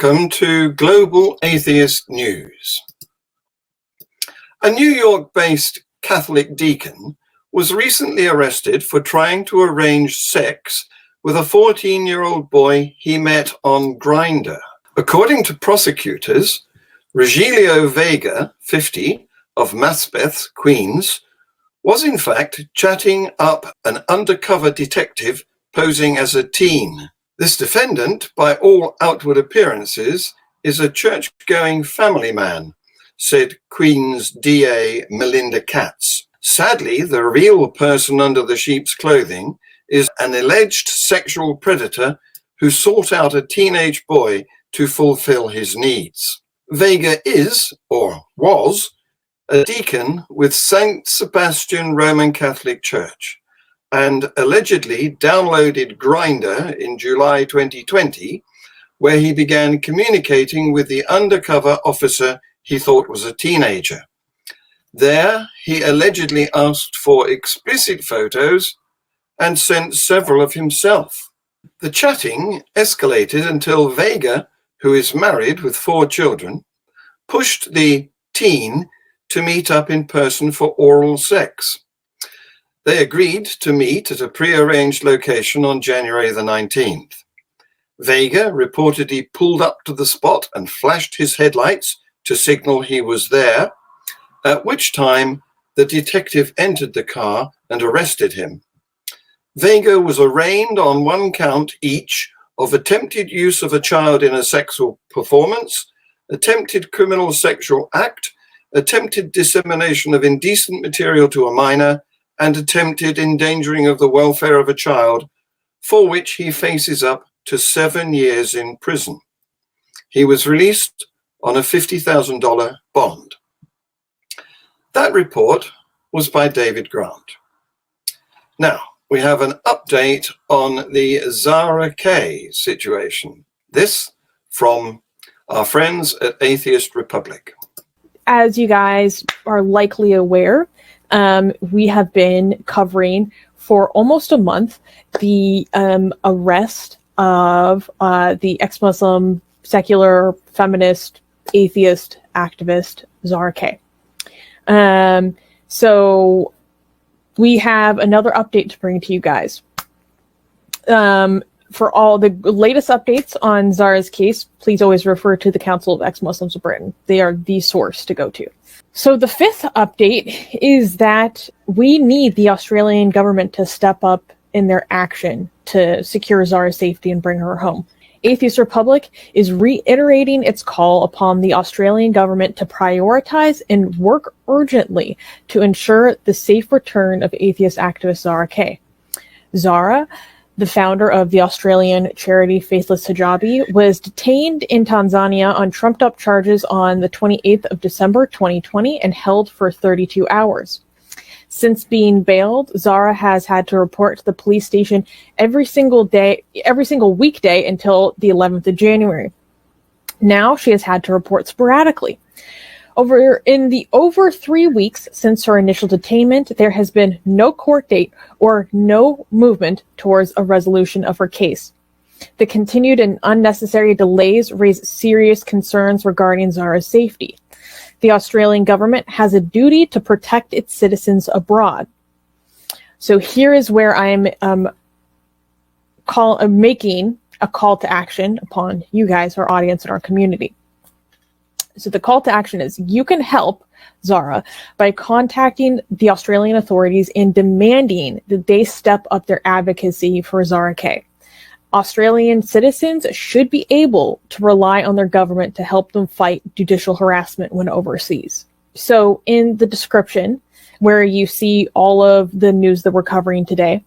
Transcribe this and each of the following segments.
Welcome to Global Atheist News. A New York-based Catholic deacon was recently arrested for trying to arrange sex with a 14-year-old boy he met on Grindr. According to prosecutors, Rogelio Vega, 50, of Maspeth, Queens, was in fact chatting up an undercover detective posing as a teen. This defendant, by all outward appearances, is a church-going family man, said Queens DA Melinda Katz. Sadly, the real person under the sheep's clothing is an alleged sexual predator who sought out a teenage boy to fulfill his needs. Vega is, or was, a deacon with St. Sebastian Roman Catholic Church, and allegedly downloaded Grindr in July 2020, where he began communicating with the undercover officer he thought was a teenager. There, he allegedly asked for explicit photos and sent several of himself. The chatting escalated until Vega, who is married with 4 children, pushed the teen to meet up in person for oral sex. They agreed to meet at a pre-arranged location on January the 19th. Vega reportedly pulled up to the spot and flashed his headlights to signal he was there, at which time the detective entered the car and arrested him. Vega was arraigned on 1 count each of attempted use of a child in a sexual performance, attempted criminal sexual act, attempted dissemination of indecent material to a minor, and attempted endangering of the welfare of a child, for which he faces up to 7 years in prison. He was released on a $50,000 bond. That report was by David Grant. Now, we have an update on the Zara K situation. This from our friends at Atheist Republic. As you guys are likely aware, we have been covering for almost a month the arrest of the ex-Muslim, secular, feminist, atheist activist Zara K. So we have another update to bring to you guys. For all the latest updates on Zara's case, please always refer to the Council of Ex-Muslims of Britain. They are the source to go to. So the 5th update is that we need the Australian government to step up in their action to secure Zara's safety and bring her home. Atheist Republic is reiterating its call upon the Australian government to prioritize and work urgently to ensure the safe return of atheist activist Zara K. Zara, the founder of the Australian charity Faithless Hijabi, was detained in Tanzania on trumped-up charges on the 28th of December 2020 and held for 32 hours. Since being bailed, Zara has had to report to the police station every single weekday until the 11th of January. Now she has had to report sporadically. Over 3 weeks since her initial detainment, there has been no court date or no movement towards a resolution of her case. The continued and unnecessary delays raise serious concerns regarding Zara's safety. The Australian government has a duty to protect its citizens abroad. So here is where I'm making a call to action upon you guys, our audience, and our community. So the call to action is you can help Zara by contacting the Australian authorities and demanding that they step up their advocacy for Zara K. Australian citizens should be able to rely on their government to help them fight judicial harassment when overseas. So in the description, where you see all of the news that we're covering today,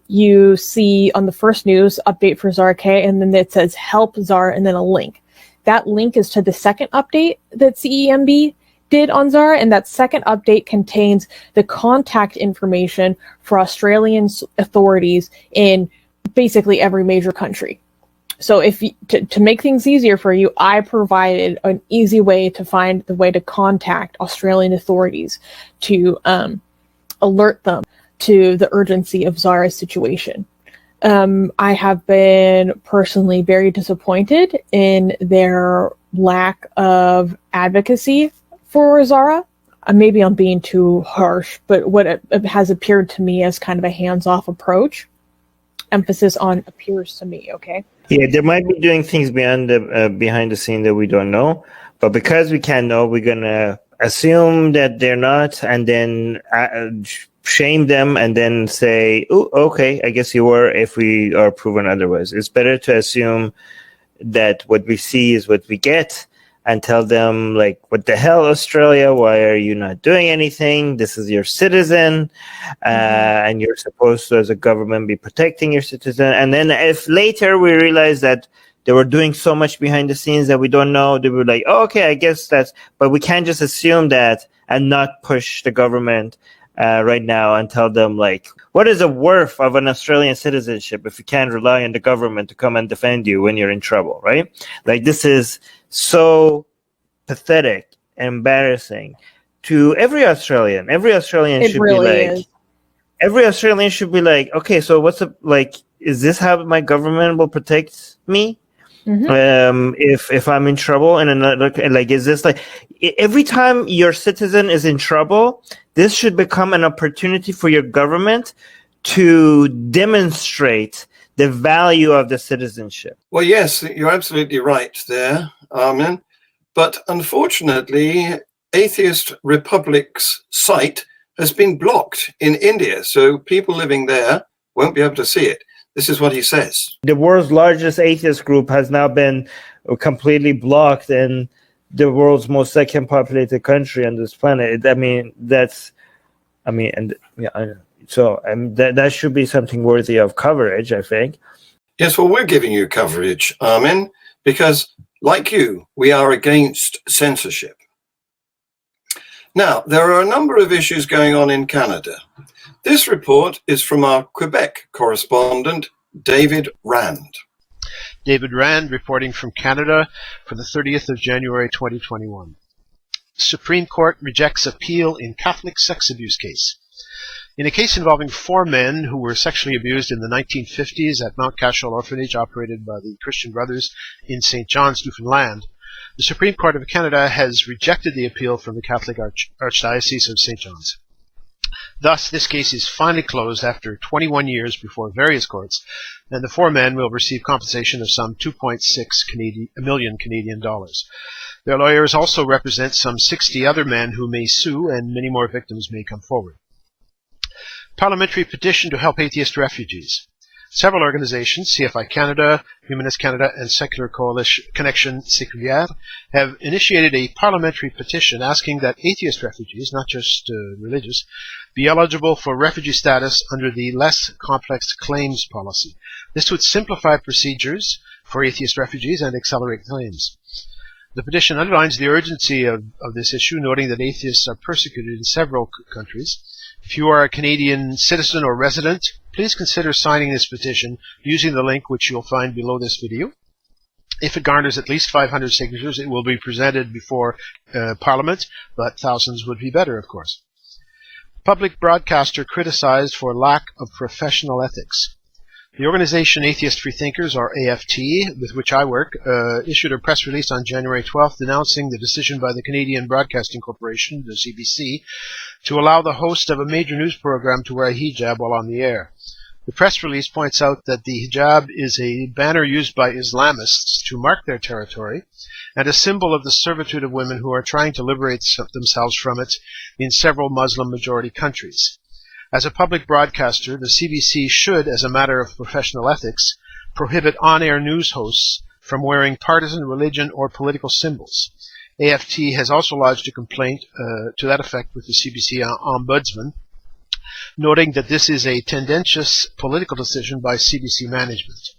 you see on the first news update for Zara K, and then it says help Zara and then a link. That link is to the second update that CEMB did on Zara, and that second update contains the contact information for Australian authorities in basically every major country. So to make things easier for you, I provided an easy way to find the way to contact Australian authorities to alert them to the urgency of Zara's situation. I have been personally very disappointed in their lack of advocacy for Zara. Maybe I'm being too harsh, but what it has appeared to me as kind of a hands-off approach. Emphasis on appears to me, okay? Yeah, they might be doing things behind the scene that we don't know, but because we can't know, we're gonna assume that they're not, and then shame them, and then say, "Oh, okay, I guess you were." If we are proven otherwise, it's better to assume that what we see is what we get, and tell them, like, what the hell, Australia? Why are you not doing anything? This is your citizen, and you're supposed to, as a government, be protecting your citizen. And then if later we realize that they were doing so much behind the scenes that we don't know, they were like, oh, okay, I guess that's, but we can't just assume that and not push the government right now and tell them, like, what is the worth of an Australian citizenship if you can't rely on the government to come and defend you when you're in trouble, right? Like, this is so pathetic, embarrassing to every Australian. Every Australian It should really be like, is. every Australian should be like, okay, so what's the, like, is this how my government will protect me? If I'm in trouble? And another, like, is this like, every time your citizen is in trouble, this should become an opportunity for your government to demonstrate the value of the citizenship. Well, yes, you're absolutely right there, Armin. But unfortunately, Atheist Republic's site has been blocked in India, so people living there won't be able to see it. This is what he says. The world's largest atheist group has now been completely blocked in the world's most second populated country on this planet. I mean, that should be something worthy of coverage, I think. Yes, well, we're giving you coverage, Armin, because, like you, we are against censorship. Now, there are a number of issues going on in Canada. This report is from our Quebec correspondent, David Rand. David Rand reporting from Canada for the 30th of January 2021. Supreme Court rejects appeal in Catholic sex abuse case. In a case involving 4 men who were sexually abused in the 1950s at Mount Cashel Orphanage operated by the Christian Brothers in St. John's, Newfoundland, the Supreme Court of Canada has rejected the appeal from the Catholic Archdiocese of St. John's. Thus, this case is finally closed after 21 years before various courts, and the 4 men will receive compensation of some 2.6 million Canadian dollars. Their lawyers also represent some 60 other men who may sue, and many more victims may come forward. Parliamentary petition to help atheist refugees. Several organizations, CFI Canada, Humanist Canada, and Secular Coalition Connection Séculière, have initiated a parliamentary petition asking that atheist refugees, not just religious, be eligible for refugee status under the less complex claims policy. This would simplify procedures for atheist refugees and accelerate claims. The petition underlines the urgency of this issue, noting that atheists are persecuted in several countries. If you are a Canadian citizen or resident, please consider signing this petition using the link which you'll find below this video. If it garners at least 500 signatures, it will be presented before Parliament, but thousands would be better, of course. Public broadcaster criticized for lack of professional ethics. The organization Atheist Freethinkers, or AFT, with which I work, issued a press release on January 12th denouncing the decision by the Canadian Broadcasting Corporation, the CBC, to allow the host of a major news program to wear a hijab while on the air. The press release points out that the hijab is a banner used by Islamists to mark their territory and a symbol of the servitude of women who are trying to liberate themselves from it in several Muslim-majority countries. As a public broadcaster, the CBC should, as a matter of professional ethics, prohibit on-air news hosts from wearing partisan, religion, or political symbols. AFT has also lodged a complaint to that effect with the CBC Ombudsman, noting that this is a tendentious political decision by CBC management.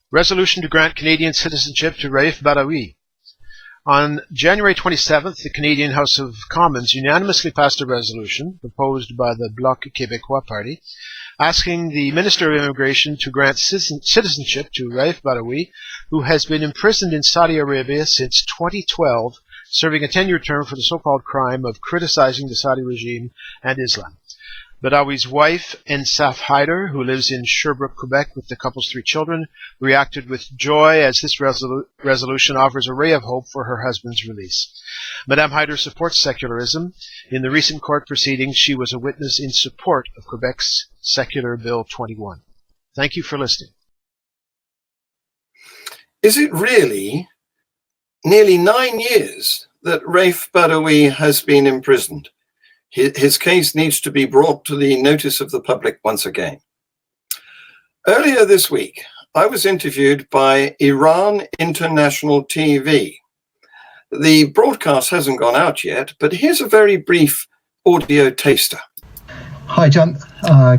Resolution to grant Canadian citizenship to Raif Badawi. On January 27th, the Canadian House of Commons unanimously passed a resolution, proposed by the Bloc Québécois party, asking the Minister of Immigration to grant citizenship to Raif Badawi, who has been imprisoned in Saudi Arabia since 2012, serving a 10-year term for the so-called crime of criticizing the Saudi regime and Islam. Badawi's wife, Ensaf Haider, who lives in Sherbrooke, Quebec, with the couple's 3 children, reacted with joy as this resolution offers a ray of hope for her husband's release. Madame Haider supports secularism. In the recent court proceedings, she was a witness in support of Quebec's Secular Bill 21. Thank you for listening. Is it really nearly 9 years that Raif Badawi has been imprisoned? His case needs to be brought to the notice of the public once again. Earlier this week, I was interviewed by Iran International TV. The broadcast hasn't gone out yet, but here's a very brief audio taster. Hi, John.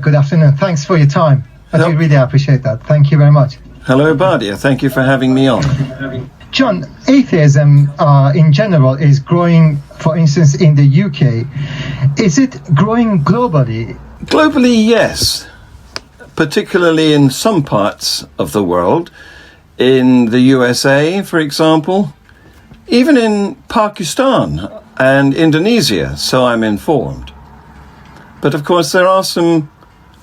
Good afternoon. Thanks for your time. I do really appreciate that. Thank you very much. Hello, Badia. Thank you for having me on. John, atheism in general is growing, for instance, in the UK. Is it growing globally? Globally, yes. Particularly in some parts of the world. In the USA, for example. Even in Pakistan and Indonesia, so I'm informed. But of course, there are some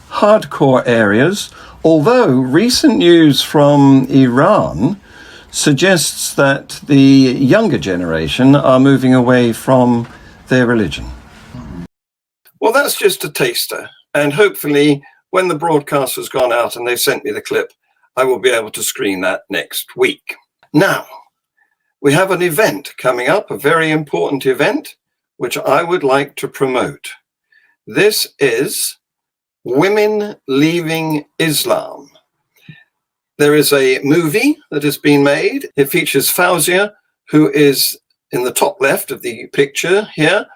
hardcore areas, although recent news from Iran suggests that the younger generation are moving away from their religion. Well, that's just a taster, and hopefully when the broadcast has gone out and they've sent me the clip, I will be able to screen that next week. Now, we have an event coming up, a very important event, which I would like to promote. This is Women Leaving Islam. There is a movie that has been made. It features Fauzia, who is in the top left of the picture here,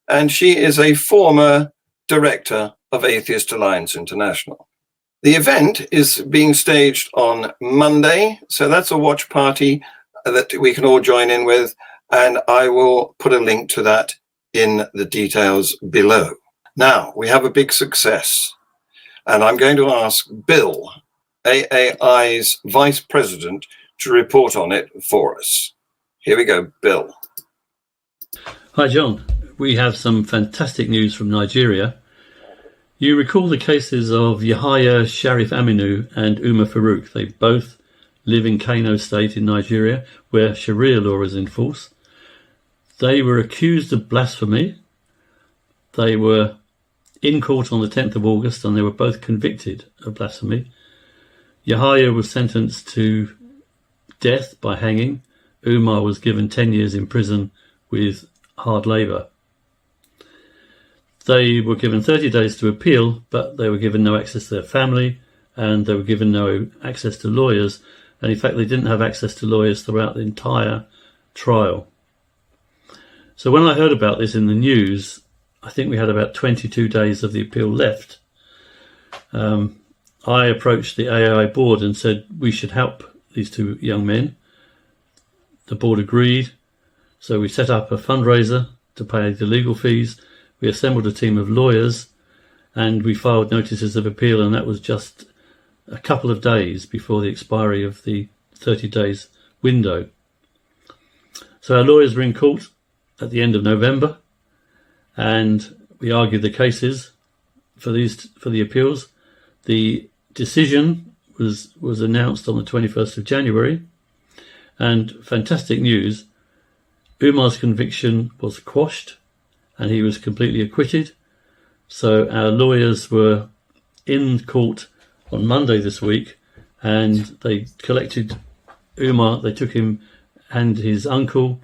and she is a former director of Atheist Alliance International. The event is being staged on Monday, so that's a watch party that we can all join in with, and I will put a link to that in the details below. Now, we have a big success, and I'm going to ask Bill, AAI's Vice President, to report on it for us. Here we go, Bill. Hi, John. We have some fantastic news from Nigeria. You recall the cases of Yahaya Sharif Aminu and Umar Farouk. They both live in Kano State in Nigeria, where Sharia law is in force. They were accused of blasphemy. They were in court on the 10th of August, and they were both convicted of blasphemy. Yahaya was sentenced to death by hanging. Umar was given 10 years in prison with hard labour. They were given 30 days to appeal, but they were given no access to their family, and they were given no access to lawyers. And in fact, they didn't have access to lawyers throughout the entire trial. So when I heard about this in the news, I think we had about 22 days of the appeal left. I approached the AAI board and said we should help these two young men. The board agreed. So we set up a fundraiser to pay the legal fees. We assembled a team of lawyers and we filed notices of appeal, and that was just a couple of days before the expiry of the 30 days window. So our lawyers were in court at the end of November, and we argued the cases for the appeals. The decision was announced on the 21st of January, and fantastic news, Umar's conviction was quashed and he was completely acquitted. So our lawyers were in court on Monday this week, and they collected Umar. They took him and his uncle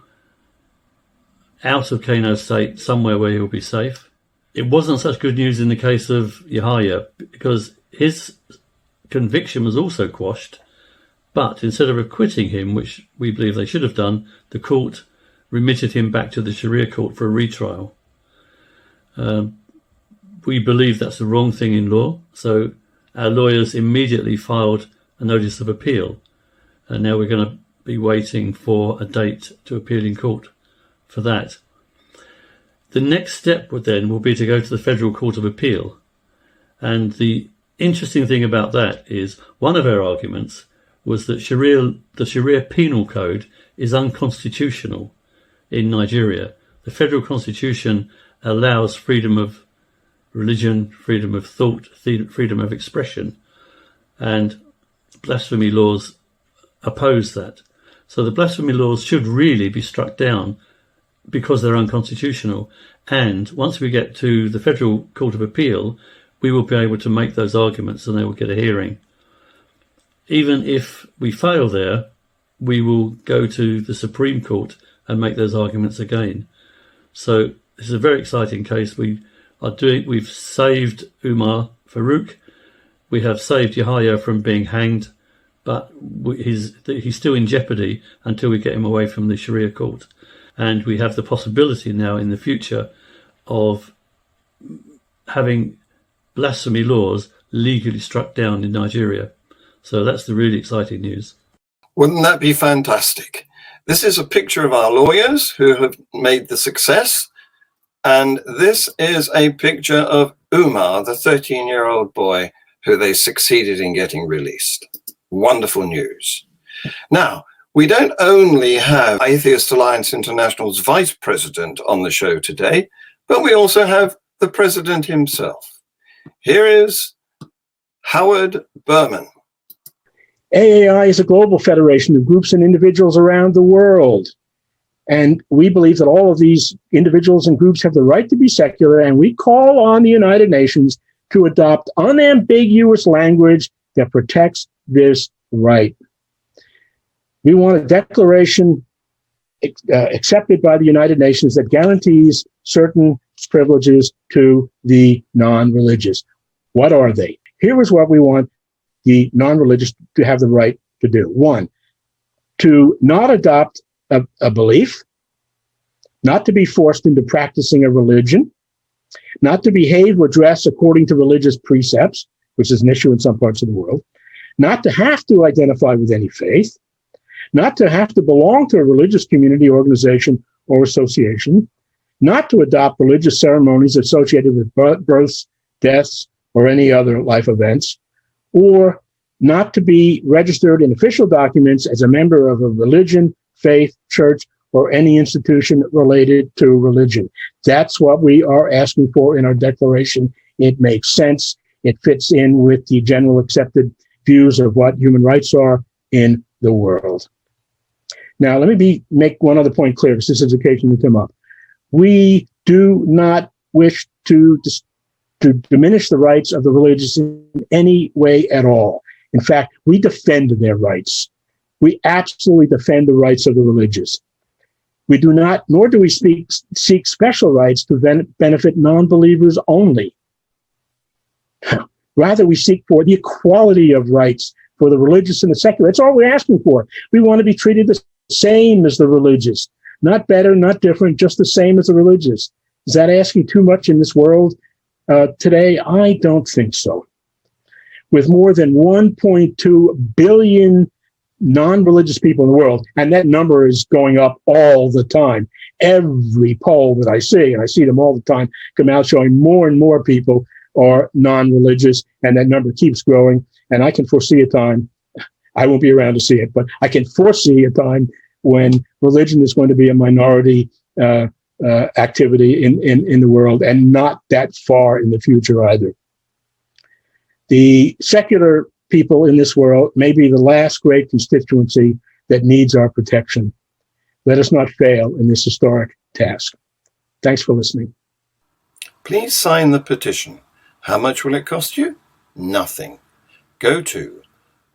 out of Kano State, somewhere where he'll be safe. It wasn't such good news in the case of Yahaya, because his conviction was also quashed, but instead of acquitting him, which we believe they should have done, the court remitted him back to the Sharia court for a retrial. We believe that's the wrong thing in law, so our lawyers immediately filed a notice of appeal, and now we're going to be waiting for a date to appeal in court for that. The next step will be to go to the Federal Court of Appeal, and the interesting thing about that is one of our arguments was that the Sharia penal code is unconstitutional in Nigeria. The federal constitution allows freedom of religion, freedom of thought, freedom of expression, and blasphemy laws oppose that. So the blasphemy laws should really be struck down because they're unconstitutional. And once we get to the Federal Court of Appeal, we will be able to make those arguments and they will get a hearing. Even if we fail there, we will go to the Supreme Court and make those arguments again. So this is a very exciting case. We've saved Umar Farouk. We have saved Yahya from being hanged, but he's still in jeopardy until we get him away from the Sharia court. And we have the possibility now in the future of having blasphemy laws legally struck down in Nigeria. So that's the really exciting news. Wouldn't that be fantastic? This is a picture of our lawyers who have made the success. And this is a picture of Umar, the 13-year-old boy who they succeeded in getting released. Wonderful news. Now, we don't only have Atheist Alliance International's vice president on the show today, but we also have the president himself. Here is Howard Berman. AAI is a global federation of groups and individuals around the world. And we believe that all of these individuals and groups have the right to be secular, and we call on the United Nations to adopt unambiguous language that protects this right. We want a declaration accepted by the United Nations that guarantees certain privileges to the non-religious. What are they? Here is what we want the non-religious to have the right to do. One, to not adopt a belief, not to be forced into practicing a religion, not to behave or dress according to religious precepts, which is an issue in some parts of the world, not to have to identify with any faith, not to have to belong to a religious community, organization, or association, not to adopt religious ceremonies associated with births, deaths, or any other life events, or not to be registered in official documents as a member of a religion, faith, church, or any institution related to religion. That's what we are asking for in our declaration. It makes sense. It fits in with the general accepted views of what human rights are in the world. Now, let me make one other point clear, because this is occasionally come up. We do not wish to diminish the rights of the religious in any way at all. In fact, we defend their rights. We absolutely defend the rights of the religious. We do not, nor do we seek special rights to benefit non-believers only. Rather, we seek for the equality of rights for the religious and the secular. That's all we're asking for. We want to be treated the same as the religious. Not better, not different, just the same as the religious. Is that asking too much in this world today? I don't think so. With more than 1.2 billion non-religious people in the world, and that number is going up all the time. Every poll that I see, and I see them all the time, come out showing more and more people are non-religious, and that number keeps growing. And I can foresee a time, I won't be around to see it, but I can foresee a time when religion is going to be a minority activity in the world, and not that far in the future either. The secular people in this world may be the last great constituency that needs our protection. Let us not fail in this historic task. Thanks for listening. Please sign the petition. How much will it cost you? Nothing. Go to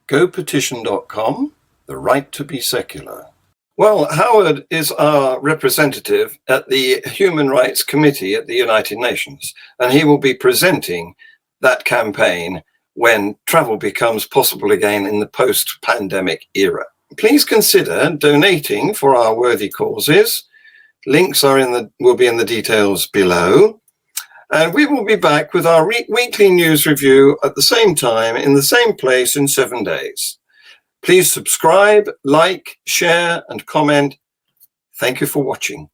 gopetition.com, the right to be secular. Well, Howard is our representative at the Human Rights Committee at the United Nations, and he will be presenting that campaign when travel becomes possible again in the post-pandemic era. Please consider donating for our worthy causes. Links will be in the details below. And we will be back with our weekly news review at the same time, in the same place in 7 days. Please subscribe, like, share, and comment. Thank you for watching.